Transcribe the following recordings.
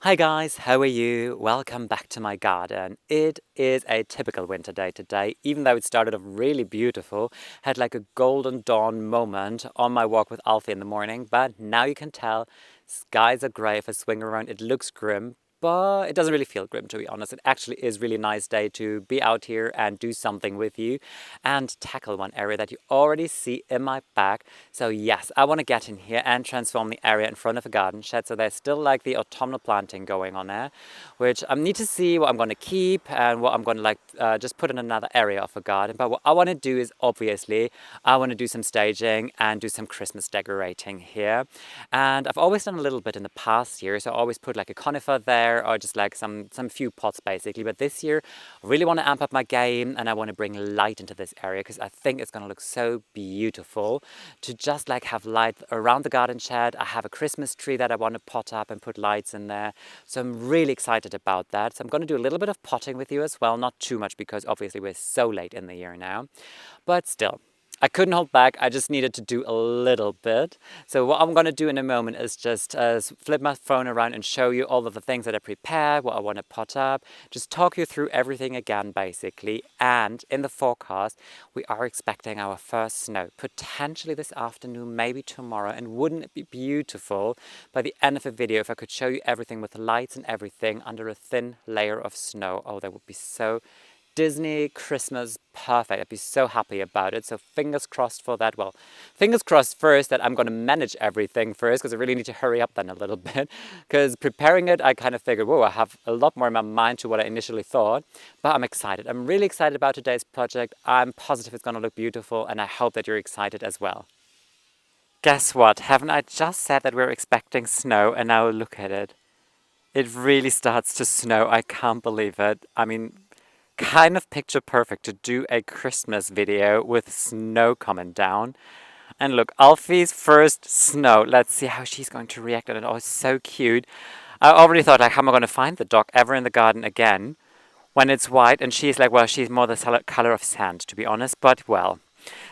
Hi guys, how are you? Welcome back to my garden. It is a typical winter day today, even though it started off really beautiful. Had like a golden dawn moment on my walk with Alfie in the morning, but now you can tell skies are grey. If I swing around, it looks grim, but it doesn't really feel grim, to be honest. It actually is really nice day to be out here and do something with you and tackle one area that you already see in my back. So yes, I want to get in here and transform the area in front of a garden shed. So there's still like the autumnal planting going on there, which I need to see what I'm going to keep and what I'm going to just put in another area of a garden. But what I want to do is obviously I want to do some staging and do some Christmas decorating here. And I've always done a little bit in the past year, so I always put like a conifer there or just like some few pots basically. But this year I really want to amp up my game and I want to bring light into this area because I think it's going to look so beautiful to just like have light around the garden shed. I have a Christmas tree that I want to pot up and put lights in there. So I'm really excited about that. So I'm going to do a little bit of potting with you as well, not too much because obviously we're so late in the year now, but still. I couldn't hold back. I just needed to do a little bit. So what I'm going to do in a moment is just flip my phone around and show you all of the things that I prepared, what I want to pot up, just talk you through everything again, basically. And in the forecast, we are expecting our first snow, potentially this afternoon, maybe tomorrow. And wouldn't it be beautiful by the end of the video if I could show you everything with lights and everything under a thin layer of snow? Oh, that would be so Disney Christmas perfect. I'd be so happy about it. So fingers crossed for that. Well, fingers crossed first that I'm going to manage everything first because I really need to hurry up then a little bit. Because preparing it, I kind of figured, whoa, I have a lot more in my mind to what I initially thought. But I'm excited. I'm really excited about today's project. I'm positive it's going to look beautiful and I hope that you're excited as well. Guess what? Haven't I just said that we're expecting snow and now look at it. It really starts to snow. I can't believe it. I mean, kind of picture perfect to do a Christmas video with snow coming down. And look, Alfie's first snow. Let's see how she's going to react on it. Oh, it's so cute. I already thought, like, how am I going to find the dog ever in the garden again when it's white? And she's like, well, she's more the color of sand, to be honest. But, well,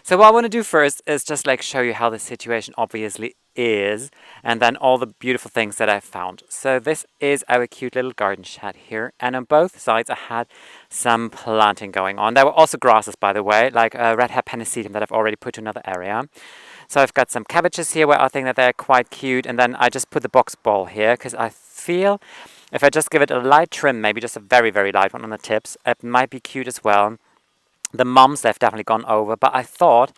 so what I want to do first is just like show you how the situation obviously is and then all the beautiful things that I found. So this is our cute little garden shed here, and on both sides I had some planting going on. There were also grasses, by the way, like red hair penicillium that I've already put to another area. So I've got some cabbages here where I think that they're quite cute, and then I just put the box ball here because I feel if I just give it a light trim, maybe just a very, very light one on the tips, it might be cute as well. The mums, they've definitely gone over, but I thought,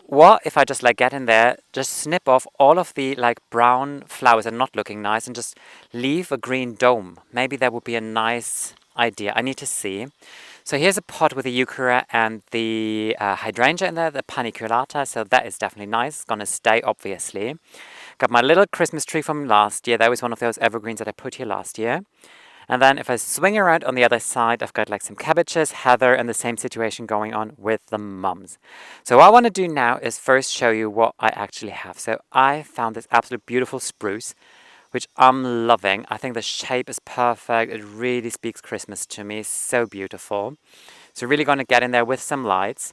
what if I just like get in there, just snip off all of the like brown flowers that are not looking nice and just leave a green dome? Maybe that would be a nice idea. I need to see. So here's a pot with the euchera and the hydrangea in there, the paniculata, so that is definitely nice. It's gonna stay, obviously. Got my little Christmas tree from last year. That was one of those evergreens that I put here last year. And then if I swing around on the other side, I've got like some cabbages, heather, and the same situation going on with the mums. So what I want to do now is first show you what I actually have. So I found this absolute beautiful spruce, which I'm loving. I think the shape is perfect. It really speaks Christmas to me. So beautiful. So really going to get in there with some lights.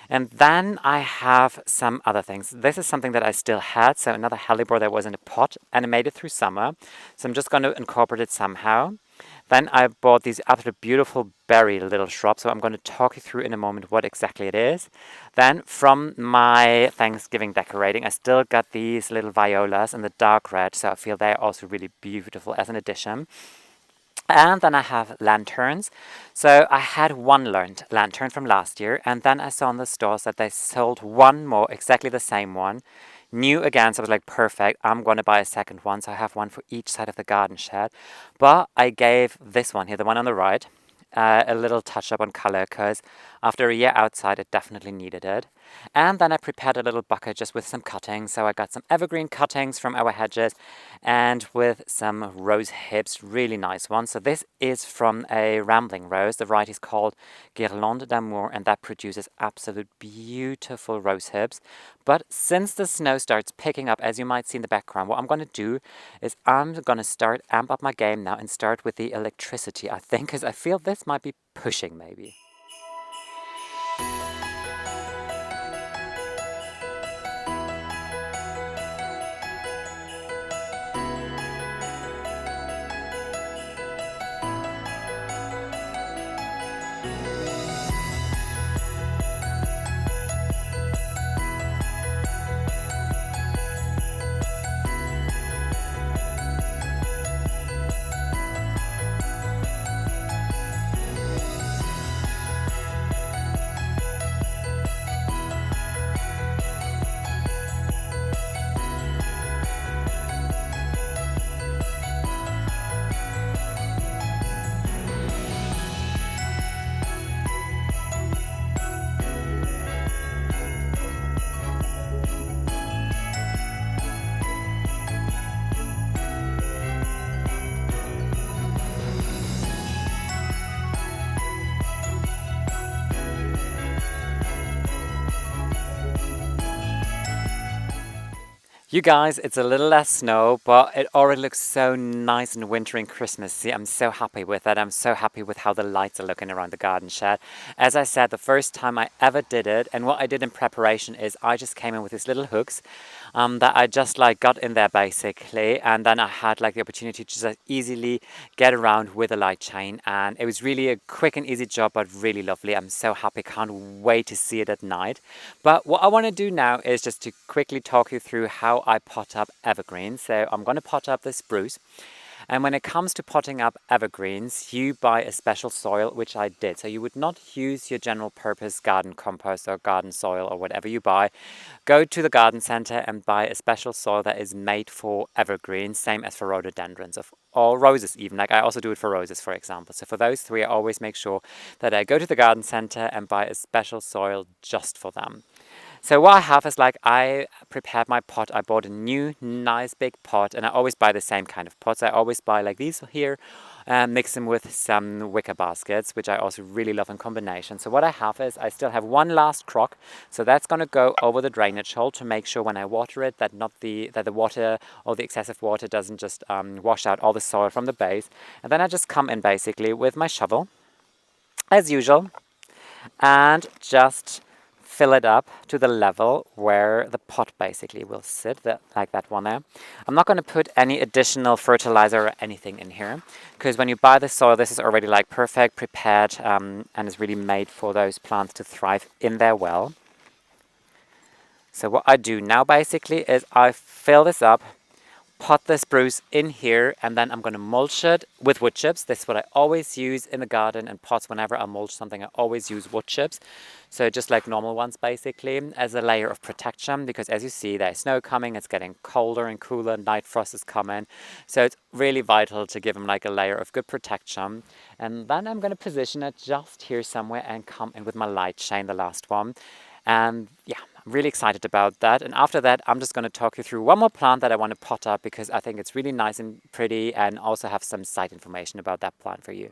And then I have some other things. This is something that I still had. So another hellebore that was in a pot and it made it through summer. So I'm just going to incorporate it somehow. Then I bought these absolute beautiful berry little shrubs, so I'm going to talk you through in a moment what exactly it is. Then from my Thanksgiving decorating, I still got these little violas in the dark red, so I feel they're also really beautiful as an addition. And then I have lanterns. So I had one lantern from last year, and then I saw in the stores that they sold one more, exactly the same one. New again, so I was like, perfect, I'm going to buy a second one. So I have one for each side of the garden shed. But I gave this one here, the one on the right, a little touch up on color because after a year outside, it definitely needed it. And then I prepared a little bucket just with some cuttings. So I got some evergreen cuttings from our hedges and with some rose hips, really nice ones. So this is from a rambling rose. The variety is called Guirlande d'Amour, and that produces absolute beautiful rose hips. But since the snow starts picking up, as you might see in the background, what I'm going to do is I'm going to amp up my game now and start with the electricity, I think, because I feel this might be pushing maybe. You guys, it's a little less snow, but it already looks so nice and wintry and Christmassy. I'm so happy with it. I'm so happy with how the lights are looking around the garden shed. As I said, the first time I ever did it, and what I did in preparation is I just came in with these little hooks that I just like got in there basically, and then I had like the opportunity to just easily get around with a light chain, and it was really a quick and easy job, but really lovely. I'm so happy, can't wait to see it at night. But what I want to do now is just to quickly talk you through how I pot up evergreens. So I'm going to pot up the spruce. And when it comes to potting up evergreens, you buy a special soil, which I did. So you would not use your general purpose garden compost or garden soil or whatever you buy. Go to the garden center and buy a special soil that is made for evergreens, same as for rhododendrons or roses even. Like I also do it for roses, for example. So for those three, I always make sure that I go to the garden center and buy a special soil just for them. So what I have is like I prepared my pot. I bought a new nice big pot, and I always buy the same kind of pots. I always buy like these here, mix them with some wicker baskets, which I also really love in combination. So what I have is I still have one last crock, so that's going to go over the drainage hole to make sure when I water it that the water or the excessive water doesn't just wash out all the soil from the base. And then I just come in basically with my shovel, as usual, and just fill it up to the level where the pot basically will sit, like that one there. I'm not going to put any additional fertilizer or anything in here, because when you buy the soil, this is already like perfect, prepared, and is really made for those plants to thrive in there well. So what I do now basically is I fill this up, pot the spruce in here, and then I'm going to mulch it with wood chips. This is what I always use in the garden and pots. Whenever I mulch something, I always use wood chips. So just like normal ones basically, as a layer of protection, because as you see, there's snow coming, it's getting colder and cooler, night frost is coming. So it's really vital to give them like a layer of good protection. And then I'm going to position it just here somewhere and come in with my light chain, the last one. And yeah, I'm really excited about that. And after that, I'm just going to talk you through one more plant that I want to pot up because I think it's really nice and pretty, and also have some site information about that plant for you.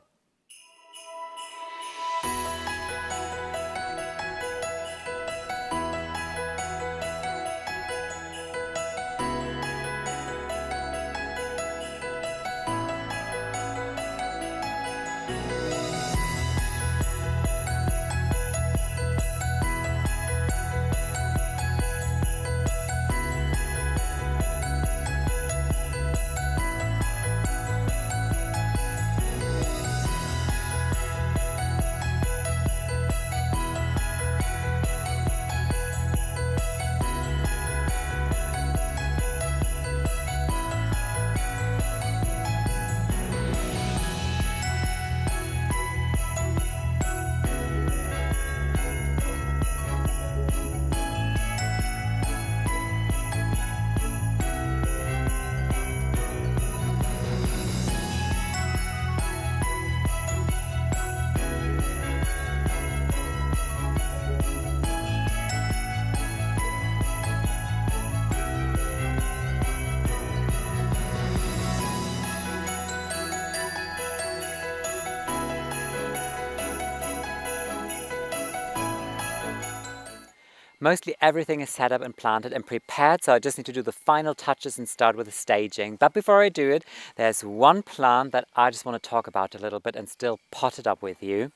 Mostly everything is set up and planted and prepared, so I just need to do the final touches and start with the staging. But before I do it, there's one plant that I just want to talk about a little bit and still pot it up with you.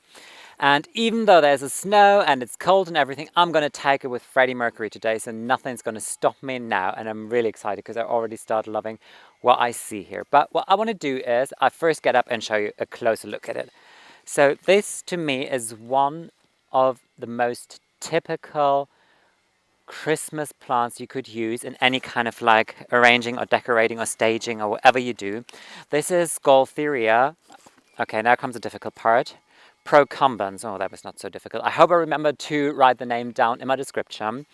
And even though there's a snow and it's cold and everything, I'm going to take it with Freddie Mercury today, so nothing's going to stop me now. And I'm really excited because I already started loving what I see here. But what I want to do is I first get up and show you a closer look at it. So this to me is one of the most typical Christmas plants you could use in any kind of like arranging or decorating or staging or whatever you do. This is Gaultheria. Okay, now comes the difficult part. Procumbens. Oh, that was not so difficult. I hope I remembered to write the name down in my description.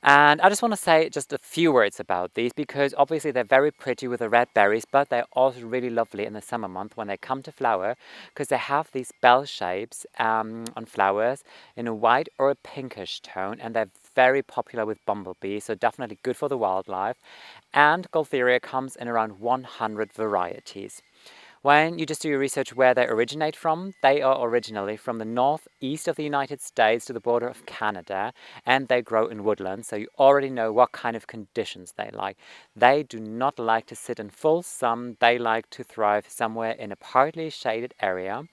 And I just want to say just a few words about these because obviously they're very pretty with the red berries, but they're also really lovely in the summer month when they come to flower because they have these bell shapes on flowers in a white or a pinkish tone, and they're very popular with bumblebees, so definitely good for the wildlife. And Gaultheria comes in around 100 varieties. When you just do your research where they originate from, they are originally from the northeast of the United States to the border of Canada, and they grow in woodlands, so you already know what kind of conditions they like. They do not like to sit in full sun, they like to thrive somewhere in a partly shaded area,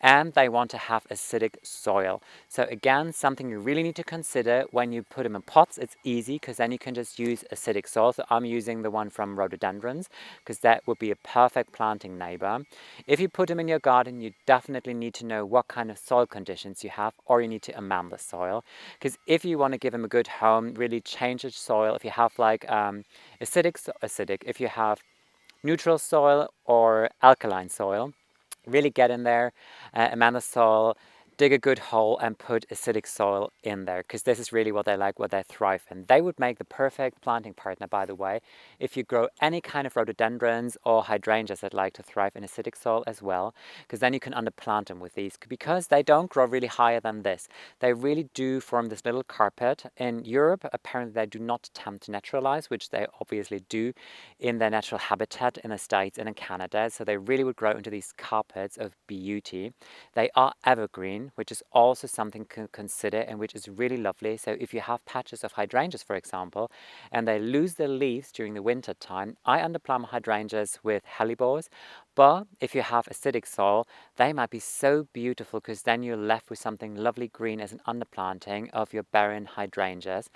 and they want to have acidic soil. So again, something you really need to consider when you put them in pots. It's easy because then you can just use acidic soil. So I'm using the one from rhododendrons because that would be a perfect planting neighbor. If you put them in your garden, you definitely need to know what kind of soil conditions you have, or you need to amend the soil. Because if you want to give them a good home, really change the soil. If you have like acidic, if you have neutral soil or alkaline soil, really get in there, amend the soil, dig a good hole and put acidic soil in there, because this is really what they like, what they thrive in. They would make the perfect planting partner, by the way, if you grow any kind of rhododendrons or hydrangeas that like to thrive in acidic soil as well, because then you can underplant them with these, because they don't grow really higher than this. They really do form this little carpet. In Europe, apparently they do not tend to naturalize, which they obviously do in their natural habitat in the States and in Canada, so they really would grow into these carpets of beauty. They are evergreen, which is also something to consider and which is really lovely. So if you have patches of hydrangeas, for example, and they lose their leaves during the winter time, I underplant hydrangeas with hellebores. But if you have acidic soil, they might be so beautiful because then you're left with something lovely green as an underplanting of your barren hydrangeas,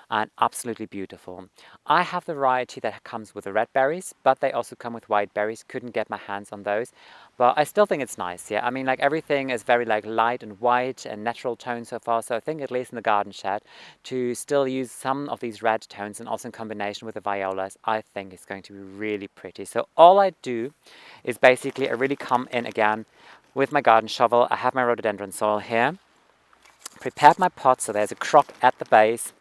and absolutely beautiful. I have the variety that comes with the red berries, but they also come with white berries. Couldn't get my hands on those, but I still think it's nice. Yeah, I mean, like everything is very like light and white and natural tones so far. So I think at least in the garden shed, to still use some of these red tones and also in combination with the violas, I think it's going to be really pretty. So all I do is basically I really come in again with my garden shovel. I have my rhododendron soil here, prepared my pot, so there's a crock at the base.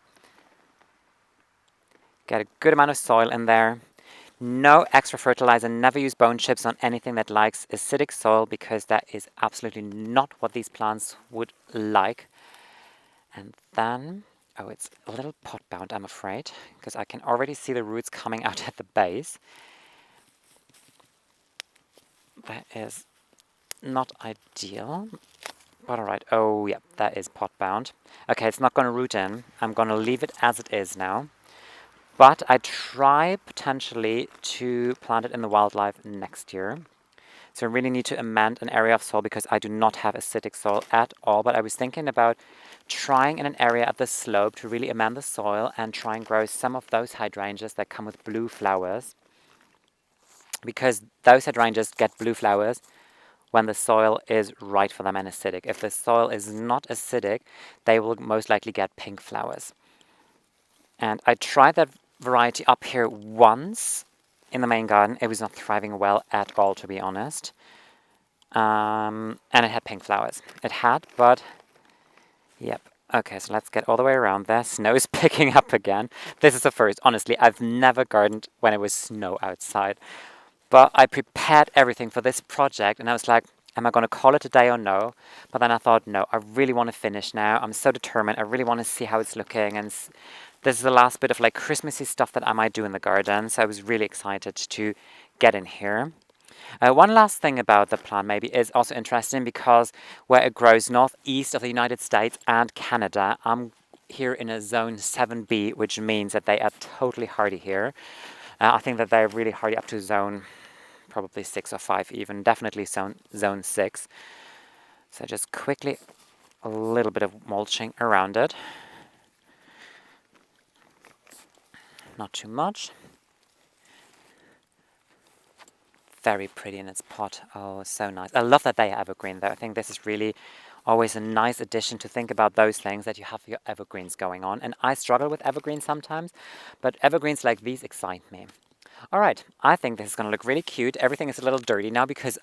Get a good amount of soil in there. No extra fertilizer. Never use bone chips on anything that likes acidic soil, because that is absolutely not what these plants would like. And then, oh, it's a little pot bound, I'm afraid, because I can already see the roots coming out at the base. That is not ideal, but all right. Oh, yeah, that is pot bound. Okay, it's not going to root in. I'm going to leave it as it is now. But I try potentially to plant it in the wildlife next year. So I really need to amend an area of soil because I do not have acidic soil at all. But I was thinking about trying in an area at the slope to really amend the soil and try and grow some of those hydrangeas that come with blue flowers. Because those hydrangeas get blue flowers when the soil is right for them and acidic. If the soil is not acidic, they will most likely get pink flowers. And I tried that variety up here once in the main garden. It was not thriving well at all, to be honest. And it had pink flowers. It had, but yep. Okay, so let's get all the way around there. Snow is picking up again. This is the first. Honestly, I've never gardened when it was snow outside. But I prepared everything for this project, and I was like, am I going to call it a day or no? But then I thought, no, I really want to finish now. I'm so determined. I really want to see how it's looking. And this is the last bit of like Christmassy stuff that I might do in the garden. So I was really excited to get in here. One last thing about the plant maybe is also interesting, because where it grows northeast of the United States and Canada, I'm here in a zone 7B, which means that they are totally hardy here. I think that they're really hardy up to zone probably 6 or 5 even, definitely zone 6. So just quickly a little bit of mulching around it. Not too much. Very pretty in its pot. Oh, so nice. I love that they are evergreen though. I think this is really always a nice addition to think about those things, that you have your evergreens going on. And I struggle with evergreens sometimes, but evergreens like these excite me. All right, I think this is going to look really cute. Everything is a little dirty now because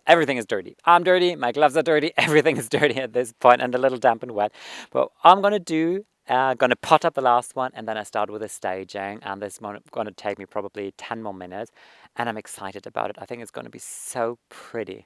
everything is dirty. I'm dirty, my gloves are dirty, everything is dirty at this point and a little damp and wet. But I'm going to do, going to pot up the last one, and then I start with the staging, and this is going to take me probably 10 more minutes, and I'm excited about it. I think it's going to be so pretty.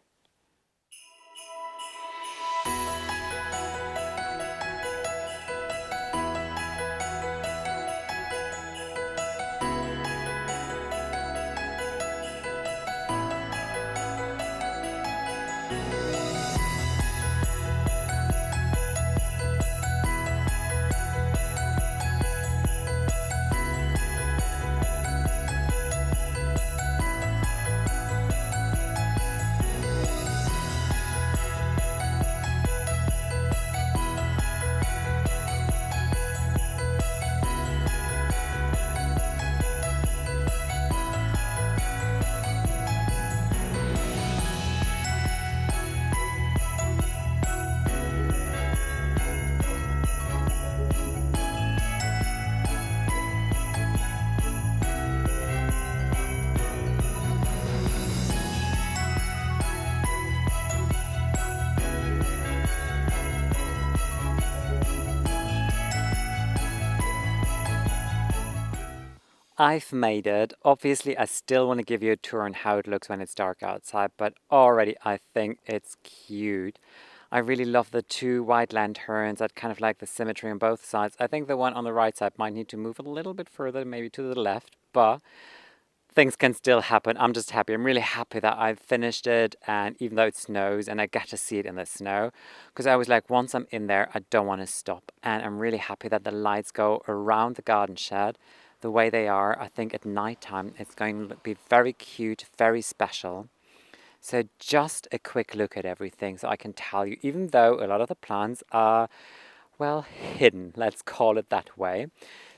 I've made it. Obviously, I still want to give you a tour on how it looks when it's dark outside, but already I think it's cute. I really love the two white lanterns. I kind of like the symmetry on both sides. I think the one on the right side might need to move a little bit further, maybe to the left, but things can still happen. I'm just happy. I'm really happy that I've finished it, and even though it snows and I get to see it in the snow, because I was like, once I'm in there, I don't want to stop. And I'm really happy that the lights go around the garden shed the way they are. I think at nighttime it's going to be very cute, very special. So just a quick look at everything so I can tell you, even though a lot of the plants are, well, hidden, let's call it that way.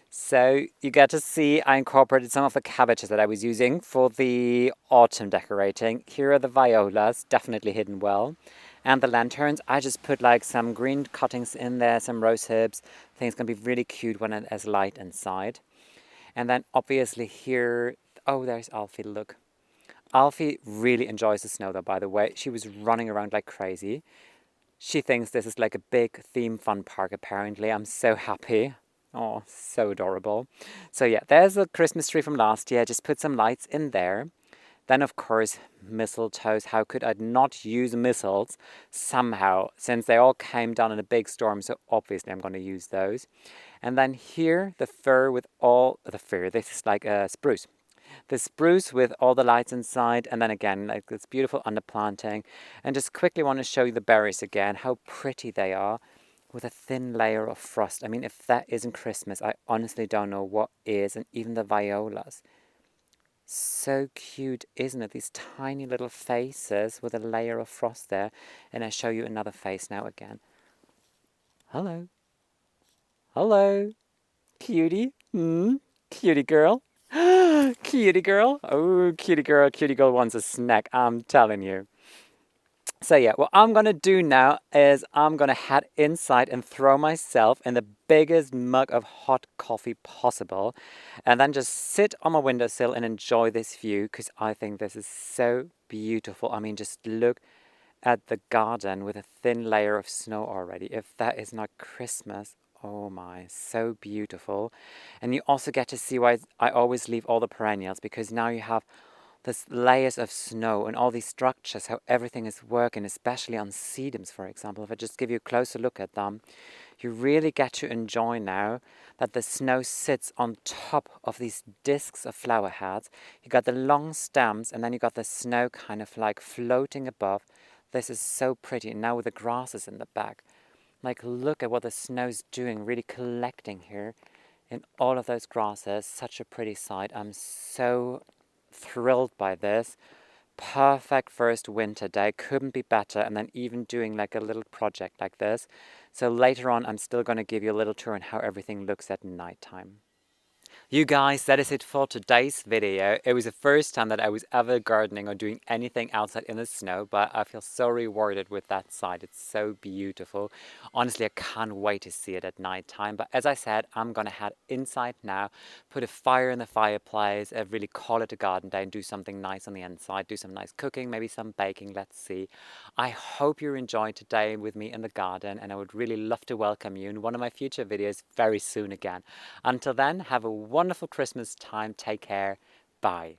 So you get to see I incorporated some of the cabbages that I was using for the autumn decorating. Here are the violas, definitely hidden well. And the lanterns, I just put like some green cuttings in there, some rose hips. I think it's going to be really cute when it has light inside. And then obviously here, oh, there's Alfie, look. Alfie really enjoys the snow though, by the way. She was running around like crazy. She thinks this is like a big theme fun park, apparently. I'm so happy. Oh, so adorable. So yeah, there's a Christmas tree from last year. Just put some lights in there. Then, of course, mistletoes. How could I not use mistles somehow, since they all came down in a big storm, so obviously I'm going to use those. And then here, the fir with all the fir. This is like a spruce. The spruce with all the lights inside, and then again, like this beautiful underplanting. And just quickly want to show you the berries again, how pretty they are with a thin layer of frost. I mean, if that isn't Christmas, I honestly don't know what is. And even the violas. So cute, isn't it? These tiny little faces with a layer of frost there. And I show you another face now again. Hello. Hello. Cutie. Cutie girl. Cutie girl. Oh, cutie girl wants a snack, I'm telling you. So yeah, what I'm gonna do now is I'm gonna head inside and throw myself in the biggest mug of hot coffee possible, and then just sit on my windowsill and enjoy this view because I think this is so beautiful. I mean, just look at the garden with a thin layer of snow already. If that is not Christmas, oh my, so beautiful. And you also get to see why I always leave all the perennials, because now you have this layers of snow and all these structures, how everything is working, especially on sedums, for example. If I just give you a closer look at them, you really get to enjoy now that the snow sits on top of these discs of flower heads. You got the long stems, and then you got the snow kind of like floating above. This is so pretty. And now with the grasses in the back, like look at what the snow's doing, really collecting here in all of those grasses. Such a pretty sight. I'm so thrilled by this. Perfect first winter day, couldn't be better. And then even doing like a little project like this. So later on, I'm still going to give you a little tour on how everything looks at nighttime. You guys, that is it for today's video. It was the first time that I was ever gardening or doing anything outside in the snow, but I feel so rewarded with that side. It's so beautiful. Honestly, I can't wait to see it at night time. But as I said, I'm gonna head inside now, put a fire in the fireplace, really call it a garden day and do something nice on the inside, do some nice cooking, maybe some baking, let's see. I hope you enjoyed today with me in the garden, and I would really love to welcome you in one of my future videos very soon again. Until then, have a wonderful Christmas time. Take care. Bye.